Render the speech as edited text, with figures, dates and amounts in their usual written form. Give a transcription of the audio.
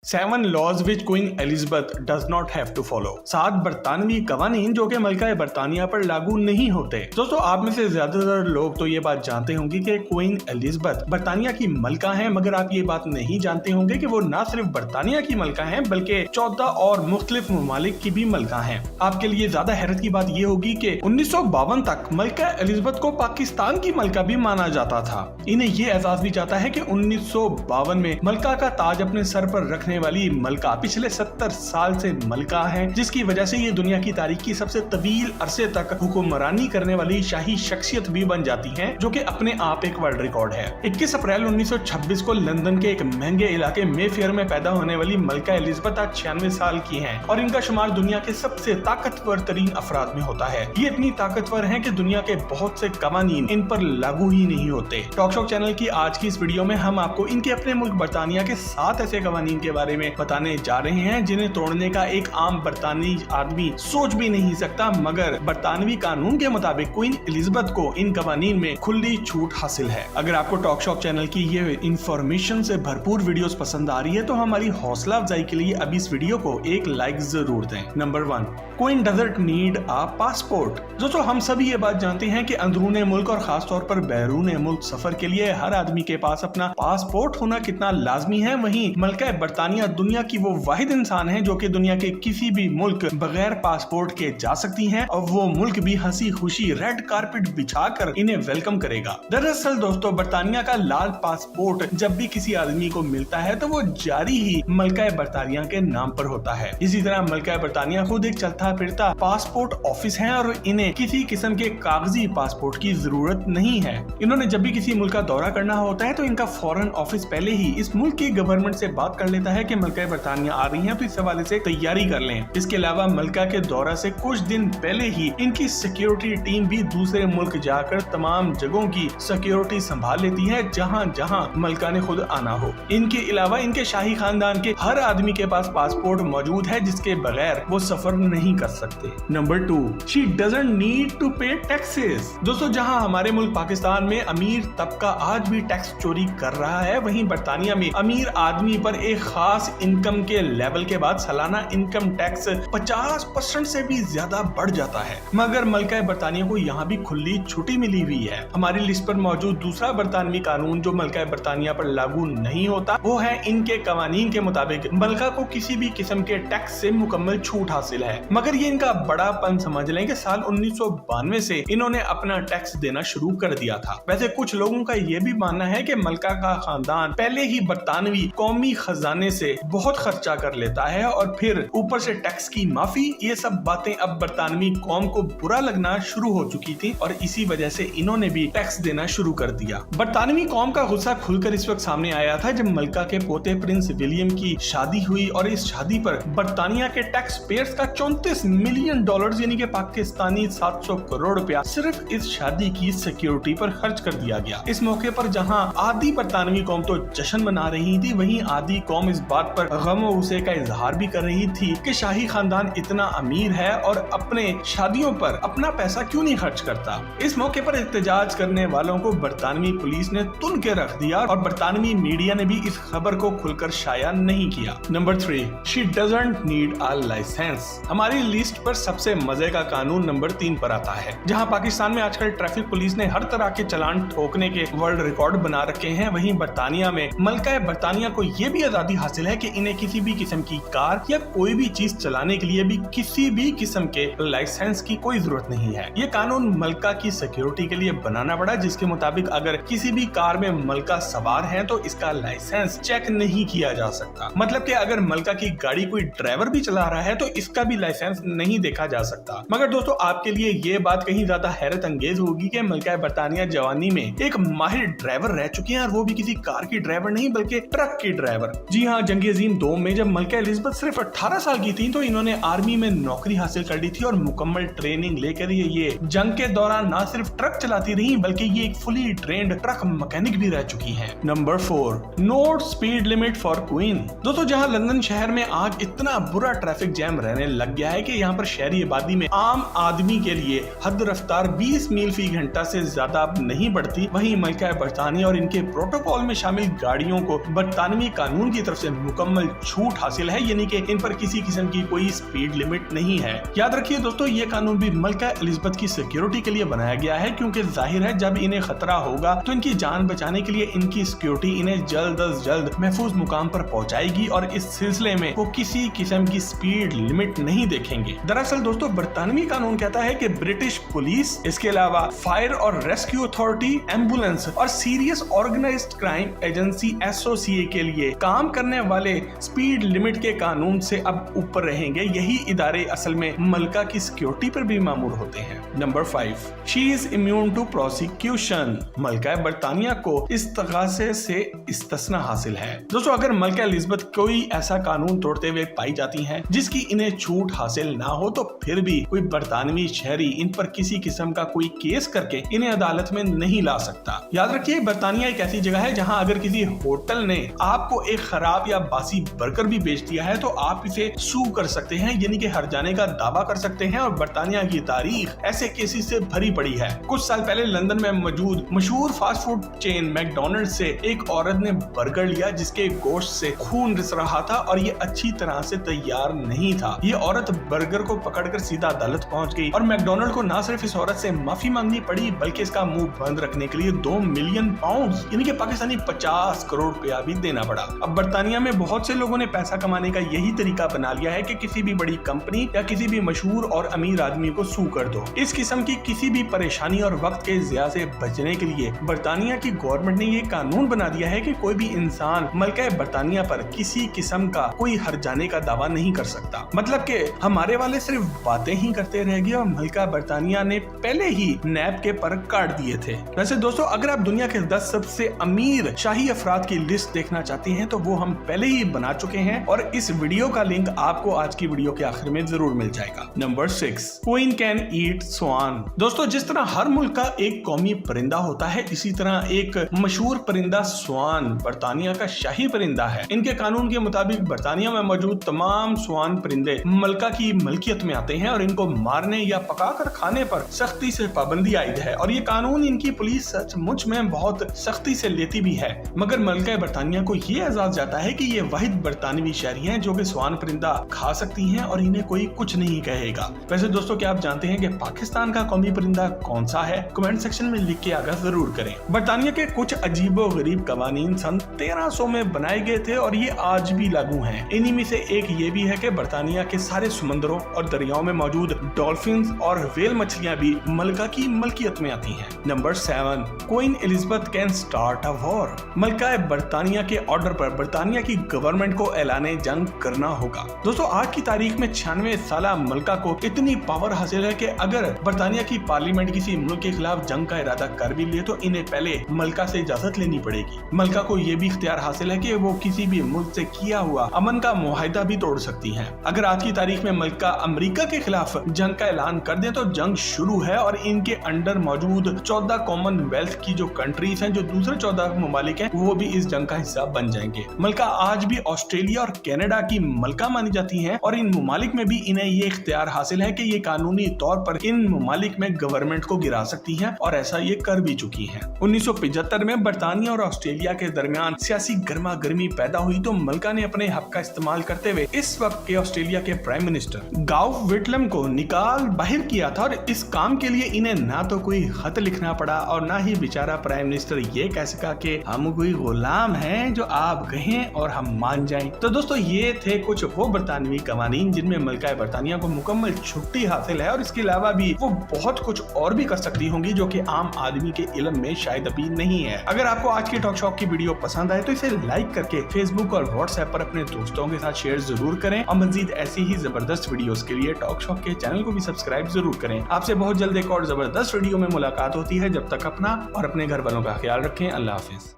7 laws which Queen Elizabeth does not have to follow। 7 बरतानवी कवानीन जो कि मलका बरतानिया पर लागू नहीं होते। दोस्तों आप में से ज्यादातर लोग तो ये बात जानते होंगे कि क्वीन एलिजाबेथ बरतानिया की मलका हैं, मगर आप ये बात नहीं जानते होंगे कि वो ना सिर्फ बरतानिया की मलका हैं बल्कि 14 और मुख्तलिफ ममालिक की भी मलका हैं। आपके लिए ज्यादा हैरत की बात ये होगी कि 1952 तक मलका एलिजाबेथ को पाकिस्तान की मलका भी माना जाता था। इन्हें ये एहसास भी चाहता है कि 1952 में मलका का ताज अपने सर पर रखने वाली मलका पिछले 70 साल से मलका है, जिसकी वजह से ये दुनिया की तारीख की सबसे तवील अरसे तक हुक्मरानी करने वाली शाही शख्सियत भी बन जाती है, जो कि अपने आप एक वर्ल्ड रिकॉर्ड है। 21 अप्रैल 1926 को लंदन के एक महंगे इलाके मेफेयर में पैदा होने वाली मलका एलिजाबेथ आज 96 साल की हैं और इनका शुमार दुनिया के सबसे ताकतवर तरीन अफराद में होता है। ये इतनी ताकतवर हैं कि दुनिया के बहुत से कवानीन इन पर लागू ही नहीं होते। टॉक शॉक चैनल की आज की इस वीडियो में हम आपको इनके अपने मुल्क बरतानिया के 7 ऐसे कवानीन के बारे में बताने जा रहे हैं जिन्हें तोड़ने का एक आम बरतानी आदमी सोच भी नहीं सकता, मगर बरतानवी कानून के मुताबिक क्वीन एलिजाबेथ को इन कवानीन में खुली छूट हासिल है। अगर आपको टॉक शॉक चैनल की ये इंफॉर्मेशन से भरपूर वीडियोस पसंद आ रही है तो हमारी हौसला अफजाई के लिए अभी इस वीडियो को एक लाइक जरूर दें। Number 1, queen doesn't need a passport. दोस्तों हम सभी ये बात जानते हैं कि अंदरूने मुल्क और खास तौर पर बैरून मुल्क सफर के लिए हर आदमी के पास अपना पासपोर्ट होना कितना लाजमी है। वहीं मलका बरतानिया दुनिया की वो वाहिद इंसान है जो कि दुनिया के किसी भी मुल्क बगैर पासपोर्ट के जा सकती हैं और वो मुल्क भी हंसी खुशी रेड कारपेट बिछाकर इन्हें वेलकम करेगा। दरअसल दोस्तों बरतानिया का लाल पासपोर्ट जब भी किसी आदमी को मिलता है तो वो जारी ही मलका बरतानिया के नाम पर होता है। इसी तरह मलका बरतानिया खुद एक चलता फिरता पासपोर्ट ऑफिस है और इन्हें किसी किस्म के कागजी पासपोर्ट की जरूरत नहीं है। इन्होंने जब भी किसी मुल्क का दौरा करना होता है तो इनका फॉरेन ऑफिस पहले ही इस मुल्क की गवर्नमेंट से बात कर लेता है कि मलका बरतानिया आ रही है तो इस हवाले से तैयारी कर लें। इसके अलावा मलका के दौरा से कुछ दिन पहले ही इनकी सिक्योरिटी टीम भी दूसरे मुल्क जाकर तमाम जगहों की सिक्योरिटी संभाल लेती है जहां जहां मलका ने खुद आना हो। इनके अलावा इनके शाही खानदान के हर आदमी के पास पासपोर्ट मौजूद है जिसके बगैर वो सफर नहीं कर सकते। Number 2, she doesn't need to pay taxes. दोस्तों जहां हमारे मुल्क पाकिस्तान में अमीर तबका आज भी टैक्स चोरी कर रहा है, वहीं बरतानिया में अमीर आदमी पर एक खास इनकम के लेवल के बाद सालाना इनकम टैक्स 50% से भी ज्यादा बढ़ जाता है। मगर मलका बरतानिया को यहाँ भी खुली छुट्टी मिली हुई है। हमारी लिस्ट पर मौजूद दूसरा बरतानवी कानून जो मलका बरतानिया पर लागू नहीं होता वो है इनके कवानीन के मुताबिक मलका को किसी भी किस्म के टैक्स से मुकम्मल छूट हासिल है। मगर ये इनका बड़ापन समझ लें कि साल 1992 से इन्होंने अपना टैक्स देना शुरू कर दिया था। वैसे कुछ लोगों का ये भी मानना है कि मलका का खानदान पहले ही बरतानवी कौमी खजाने से बहुत खर्चा कर लेता है और फिर ऊपर से टैक्स की माफी, ये सब बातें अब बरतानवी कौम को बुरा लगना शुरू हो चुकी थी और इसी वजह से इन्होंने भी टैक्स देना शुरू कर दिया। बरतानवी कौम का गुस्सा खुलकर इस वक्त सामने आया था जब मलका के पोते प्रिंस विलियम की शादी हुई और इस शादी पर बरतानिया के टैक्स पेयर्स का $34 मिलियन यानी कि पाकिस्तानी 700 करोड़ रुपया सिर्फ इस शादी की सिक्योरिटी पर खर्च कर दिया गया। इस मौके पर जहां आधी बरतानवी कौम तो जश्न मना रही थी, वहीं आधी कौम इस बात पर गम और गुस्से का इजहार भी कर रही थी कि शाही खानदान इतना अमीर है और अपने शादियों पर अपना पैसा क्यों नहीं खर्च करता। इस मौके पर एहतजाज करने वालों को बरतानवी पुलिस ने तुन के रख दिया और बरतानवी मीडिया ने भी इस खबर को खुलकर शाया नहीं किया। Number 3, she doesn't need a licence. हमारी लिस्ट पर सबसे मजे का कानून नंबर 3 पर आता है। जहां पाकिस्तान में आजकल ट्रैफिक पुलिस ने हर तरह के चालान ठोकने के वर्ल्ड रिकॉर्ड बना रखे हैं, वहीं बरतानिया में मलका बरतानिया को ये भी आजादी हासिल है कि इन्हें किसी भी किस्म की कार या कोई भी चीज चलाने के लिए भी किसी भी किस्म के लाइसेंस की कोई जरूरत नहीं है। ये कानून मलका की सिक्योरिटी के लिए बनाना पड़ा, जिसके मुताबिक अगर किसी भी कार में मलका सवार है तो इसका लाइसेंस चेक नहीं किया जा सकता। मतलब कि अगर मलका की गाड़ी कोई ड्राइवर भी चला रहा है तो इसका भी लाइसेंस नहीं देखा जा सकता। मगर दोस्तों आपके लिए ये बात कहीं ज्यादा हैरत अंगेज होगी कि मलका बरतानिया जवानी में एक माहिर ड्राइवर रह चुके हैं और वो भी किसी कार की ड्राइवर नहीं बल्कि ट्रक की ड्राइवर। जी हाँ, जंग अजीम 2 में जब मलका एलिजाबेथ सिर्फ 18 साल की थी तो इन्होंने आर्मी में नौकरी हासिल कर ली थी और मुकम्मल ट्रेनिंग लेकर ये जंग के दौरान न सिर्फ ट्रक चलाती रही बल्कि ये एक फुली ट्रेंड ट्रक मैकेनिक भी रह चुकी हैं। Number 4, no speed limit for queen. दोस्तों जहां लंदन शहर में आज इतना बुरा ट्रैफिक जैम रहने लग गया है कि यहाँ पर शहरी आबादी में आम आदमी के लिए हद रफ्तार 20 मील फी घंटा से ज्यादा अब नहीं बढ़ती, वहीं मलका बरतानिया और इनके प्रोटोकॉल में शामिल गाड़ियों को बरतानवी कानून की तरफ से मुकम्मल छूट हासिल है, यानी कि इन पर किसी किस्म की कोई स्पीड लिमिट नहीं है। याद रखिए दोस्तों, ये कानून भी मलका एलिजाबेथ की सिक्योरिटी के लिए बनाया गया है, क्योंकि जाहिर है जब इन्हें खतरा होगा तो इनकी जान बचाने के लिए इनकी सिक्योरिटी इन्हें जल्द अज जल्द महफूज मुकाम पर पहुंचाएगी और इस सिलसिले में वो किसी किस्म की स्पीड लिमिट नहीं देखेंगे। दरअसल दोस्तों, बरतानवी कानून कहता है कि ब्रिटिश पुलिस, इसके अलावा फायर और रेस्क्यू अथॉरिटी, एम्बुलेंस और serious organised crime agency SOCA के लिए काम करने वाले स्पीड लिमिट के कानून से अब ऊपर रहेंगे। यही इदारे असल में मलका की सिक्योरिटी पर भी मामूर होते हैं। Number 5, she is immune to prosecution. मलका बरतानिया को इस तगासे से इस्तिस्ना हासिल है। दोस्तों, अगर मलका एलिजाबेथ कोई ऐसा कानून तोड़ते हुए पाई जाती हैं जिसकी इन्हें छूट हासिल ना हो, तो फिर भी कोई बरतानवी शहरी इन पर किसी किस्म का कोई केस करके इन्हें अदालत में नहीं ला सकता। याद रखिए, बरतानिया एक ऐसी जगह है जहां अगर किसी होटल ने आपको एक खराब या बासी बर्गर भी बेच दिया है तो आप इसे सू कर सकते हैं, यानी कि हर जाने का दावा कर सकते हैं। और बरतानिया की तारीख ऐसे केसेस से भरी पड़ी है। कुछ साल पहले लंदन में मौजूद मशहूर फास्ट फूड चेन मैकडॉनल्ड से एक औरत ने बर्गर लिया जिसके गोश्त से खून रिस रहा था और ये अच्छी तरह से तैयार नहीं था। ये औरत बर्गर को पकड़कर सीधा अदालत पहुंच गई और मैकडॉनल्ड को न सिर्फ इस औरत से माफी मांगनी पड़ी बल्कि इसका मुंह बंद रखने के लिए 2 मिलियन पाउंड यानी कि पाकिस्तानी 50 करोड़ रुपया भी देना पड़ा। अब बरतानिया में बहुत से लोगों ने पैसा कमाने का यही तरीका बना लिया है कि किसी भी बड़ी कंपनी या किसी भी मशहूर और अमीर आदमी को सू कर दो। इस किस्म की किसी भी परेशानी और वक्त के ज़िया से बचने के लिए बरतानिया की गवर्नमेंट ने ये कानून बना दिया है कि कोई भी इंसान मलका बरतानिया पर किसी किस्म का कोई हर जाने का दावा नहीं कर सकता। मतलब कि हमारे वाले सिर्फ बातें ही करते रह गए और मलका बरतानिया ने पहले ही नैब के पर काट दिए थे। वैसे दोस्तों, अगर आप दुनिया के 10 सबसे अमीर शाही अफराद की लिस्ट देखना चाहती हैं तो वो हम पहले ही बना चुके हैं और इस वीडियो का लिंक आपको आज की वीडियो के आखिर में जरूर मिल जाएगा। नंबर 6, क्वीन कैन ईट स्वान। दोस्तों, जिस तरह हर मुल्क का एक कौमी परिंदा होता है, इसी तरह एक मशहूर परिंदा स्वान बरतानिया का शाही परिंदा है। इनके कानून के मुताबिक बरतानिया में मौजूद तमाम स्वान परिंदे मलका की मलकियत में आते हैं और इनको मारने या पकाकर खाने पर सख्ती से पाबंदी आयद है और ये कानून इनकी पुलिस सचमुच में बहुत सख्ती से लेती भी है। मगर मलका बरतानिया को ये एजाज जाता है कि ये वाहिद बरतानवी शहरी हैं जो कि स्वान परिंदा खा सकती हैं और इन्हें कोई कुछ नहीं कहेगा। वैसे दोस्तों, क्या आप जानते हैं कि पाकिस्तान का कौमी परिंदा कौन सा है? कमेंट सेक्शन में लिख के आगाह जरूर करें। बरतानिया के कुछ अजीबो गरीब कवानीन सन 1300 में बनाए गए थे और ये आज भी लागू हैं। इन्हीं में से एक ये भी है कि बरतानिया के सारे समंदरों और दरियाओं में मौजूद डॉल्फिन्स और व्हेल मछलियां भी मलका की मलकियत में आती हैं। Number 7, queen Elizabeth can start a war. मलका बरतानिया के ऑर्डर पर बरतानिया की गवर्नमेंट को ऐलाने जंग करना होगा। दोस्तों, आज की तारीख में 96 साला मलका को इतनी पावर हासिल है कि अगर बरतानिया की पार्लियामेंट किसी मुल्क के खिलाफ जंग का इरादा कर भी ले तो इन्हें पहले मलका से इजाजत लेनी पड़ेगी। मलका को ये भी इख्तियार हासिल है कि वो किसी भी मुल्क से किया हुआ अमन का मुआहिदा भी तोड़ सकती हैं। अगर आज की तारीख में मलका अमेरिका के खिलाफ जंग का ऐलान कर दे तो जंग शुरू है और इनके अंडर मौजूद 14 कॉमनवेल्थ की जो कंट्रीज हैं, जो दूसरे 14 ममालिक हैं, वो भी इस जंग का हिस्सा बन जाएंगे। मलका आज भी ऑस्ट्रेलिया और कनाडा की मलका मानी जाती हैं और इन ममालिक में भी इन्हें ये इख्तियार हासिल है कि ये कानूनी तौर पर इन ममालिक में गवर्नमेंट को गिरा सकती हैं और ऐसा ये कर भी चुकी हैं। 1975 में बरतानिया और ऑस्ट्रेलिया के दरमियान सियासी गर्मा गर्मी पैदा हुई तो मलका ने अपने हक का इस्तेमाल करते हुए इस वक्त के ऑस्ट्रेलिया के प्राइम मिनिस्टर गाव विटलम को निकाल बाहर किया था और इस काम के लिए इन्हें ना तो कोई खत लिखना पड़ा और ना ही बेचारा प्राइम मिनिस्टर ये कह सका कि हम कोई गुलाम हैं जो आप कहें और हम मान जाएं। तो दोस्तों, ये थे कुछ वो बरतानवी कवानीन जिनमें मलका बरतानिया को मुकम्मल छुट्टी हासिल है और इसके अलावा भी वो बहुत कुछ और भी कर सकती होंगी जो कि आम आदमी के इल्म में शायद अभी नहीं है। अगर आपको आज की टॉक शॉप की वीडियो पसंद आए तो इसे लाइक करके फेसबुक और व्हाट्सएप पर अपने दोस्तों के साथ शेयर जरूर करें और मजीद ऐसी ही जबरदस्त वीडियोस के लिए टॉक शॉप के चैनल को भी सब्सक्राइब जरूर करें। आपसे बहुत जल्द एक और जबरदस्त वीडियो में मुलाकात होती है। जब तक अपना और अपने घर वालों का ख्याल रखें। अल्लाह हाफिज।